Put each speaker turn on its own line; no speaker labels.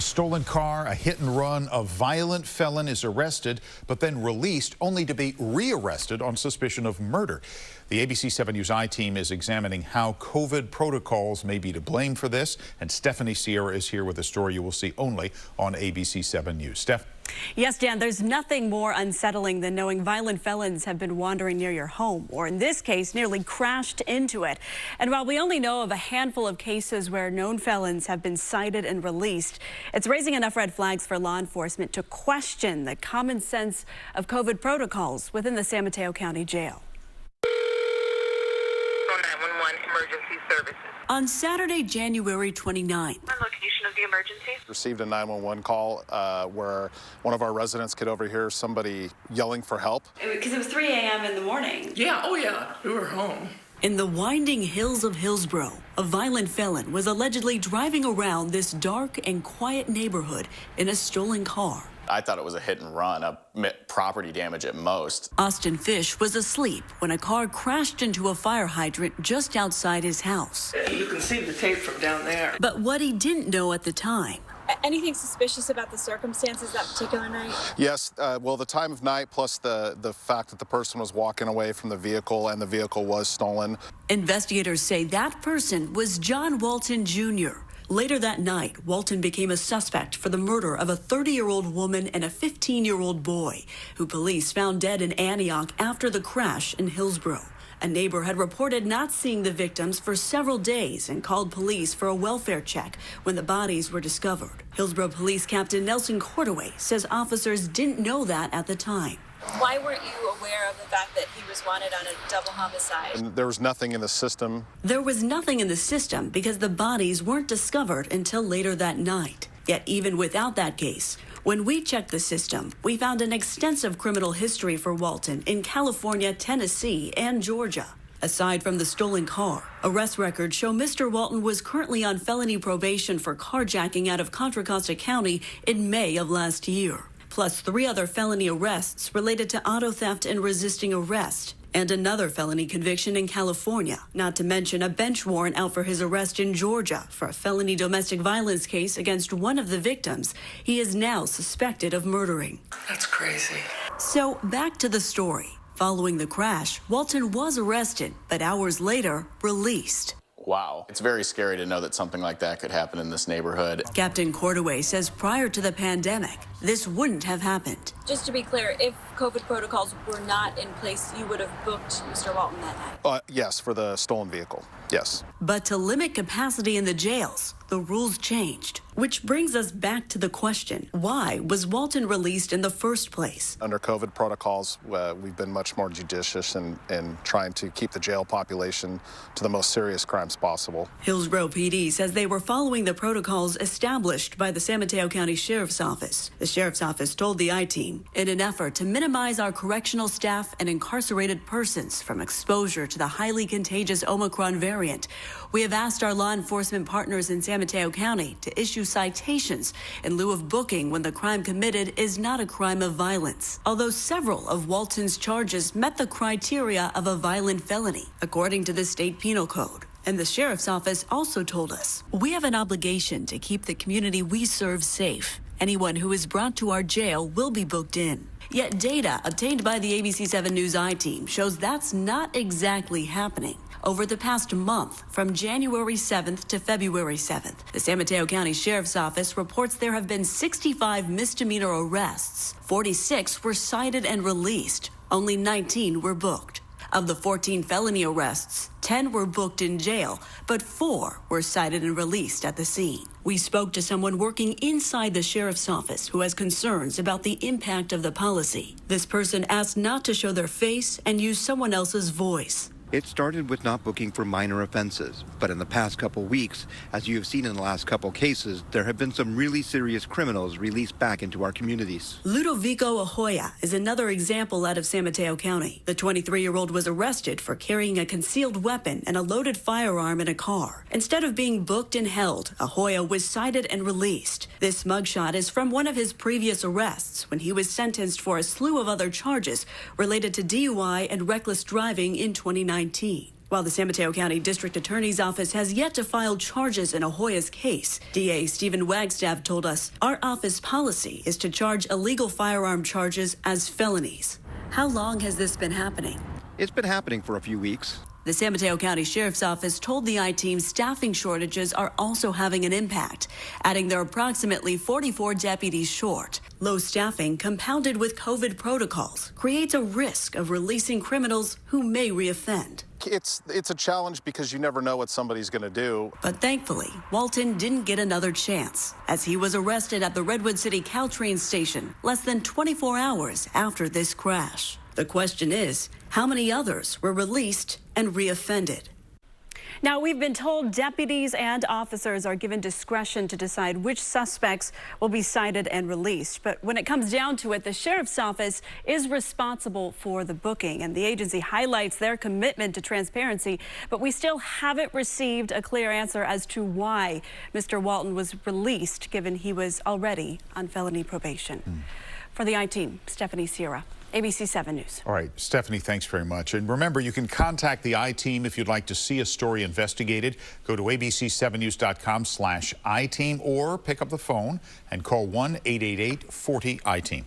Stolen car, a hit and run, a violent felon is arrested, but then released only to be rearrested on suspicion of murder. The ABC 7 News I-team is examining how COVID protocols may be to blame for this, and Stephanie Sierra is here with a story you will see only on ABC 7 News. Steph?
Yes, Dan, there's nothing more unsettling than knowing violent felons have been wandering near your home, or in this case, nearly crashed into it. And while we only know of a handful of cases where known felons have been cited and released, it's raising enough red flags for law enforcement to question the common sense of COVID protocols within the San Mateo County Jail.
911 Emergency Services.
On Saturday, January 29th.
Location of the emergency?
Received a 911 call where one of our residents could overhear somebody yelling for help.
Because it was 3 a.m. in the morning.
Yeah, oh yeah, we were home.
In the winding hills of Hillsborough, a violent felon was allegedly driving around this dark and quiet neighborhood in a stolen car.
I thought it was a hit and run, a property damage at most.
Austin Fish was asleep when a car crashed into a fire hydrant just outside his house.
You can see the tape from down there.
But what he didn't know at the time.
Anything suspicious about the circumstances that particular night?
Yes, well, the time of night plus the fact that the person was walking away from the vehicle and the vehicle was stolen.
Investigators say that person was John Walton Jr. Later that night, Walton became a suspect for the murder of a 30-year-old woman and a 15-year-old boy, who police found dead in Antioch after the crash in Hillsborough. A neighbor had reported not seeing the victims for several days and called police for a welfare check when the bodies were discovered. Hillsborough Police Captain Nelson Cordaway says officers didn't know that at the time.
Why weren't you aware of the fact that he was wanted on a double homicide?
And there was nothing in the system.
There was nothing in the system because the bodies weren't discovered until later that night. Yet even without that case, when we checked the system, we found an extensive criminal history for Walton in California, Tennessee, and Georgia. Aside from the stolen car, arrest records show Mr. Walton was currently on felony probation for carjacking out of Contra Costa County in May of last year, plus 3 other felony arrests related to auto theft and resisting arrest, and another felony conviction in California, not to mention a bench warrant out for his arrest in Georgia for a felony domestic violence case against one of the victims he is now suspected of murdering.
That's crazy.
So back to the story. Following the crash, Walton was arrested, but hours later, released.
Wow. It's very scary to know that something like that could happen in this neighborhood.
Captain Cordaway says prior to the pandemic, this wouldn't have happened.
Just to be clear, if COVID protocols were not in place, you would have booked Mr. Walton that night?
Yes, for the stolen vehicle, yes.
But to limit capacity in the jails, the rules changed. Which brings us back to the question, why was Walton released in the first place?
Under COVID protocols, we've been much more judicious in trying to keep the jail population to the most serious crimes possible.
Hillsborough PD says they were following the protocols established by the San Mateo County Sheriff's Office. The Sheriff's Office told the I-team, in an effort to minimize our correctional staff and incarcerated persons from exposure to the highly contagious Omicron variant, we have asked our law enforcement partners in San Mateo County to issue citations in lieu of booking when the crime committed is not a crime of violence. Although several of Walton's charges met the criteria of a violent felony, according to the state penal code. And the Sheriff's Office also told us, we have an obligation to keep the community we serve safe. Anyone who is brought to our jail will be booked in. Yet data obtained by the ABC 7 News I-team shows that's not exactly happening. Over the past month, from January 7th to February 7th, the San Mateo County Sheriff's Office reports there have been 65 misdemeanor arrests. 46 were cited and released. Only 19 were booked. Of the 14 felony arrests, 10 were booked in jail, but 4 were cited and released at the scene. We spoke to someone working inside the sheriff's office who has concerns about the impact of the policy. This person asked not to show their face and use someone else's voice.
It started with not booking for minor offenses, but in the past couple weeks, as you have seen in the last couple cases, there have been some really serious criminals released back into our communities.
Ludovico Ahoya is another example out of San Mateo County. The 23-year-old was arrested for carrying a concealed weapon and a loaded firearm in a car. Instead of being booked and held, Ahoya was cited and released. This mugshot is from one of his previous arrests when he was sentenced for a slew of other charges related to DUI and reckless driving in 2019. While the San Mateo County District Attorney's Office has yet to file charges in Ahoya's case, DA Stephen Wagstaff told us our office policy is to charge illegal firearm charges as felonies. How long has this been happening?
It's been happening for a few weeks.
The San Mateo County Sheriff's Office told the I-Team staffing shortages are also having an impact, adding they're approximately 44 deputies short. Low staffing, compounded with COVID protocols, creates a risk of releasing criminals who may reoffend.
It's a challenge because you never know what somebody's going to do.
But thankfully, Walton didn't get another chance, as he was arrested at the Redwood City Caltrain station less than 24 hours after this crash. The question is, how many others were released and reoffended?
Now, we've been told deputies and officers are given discretion to decide which suspects will be cited and released. But when it comes down to it, the sheriff's office is responsible for the booking, and the agency highlights their commitment to transparency. But we still haven't received a clear answer as to why Mr. Walton was released, given he was already on felony probation. For the I-Team, Stephanie Sierra, ABC 7 News.
All right, Stephanie, thanks very much. And remember, you can contact the I-Team if you'd like to see a story investigated. Go to abc7news.com/I-Team or pick up the phone and call 1-888-40-I-Team.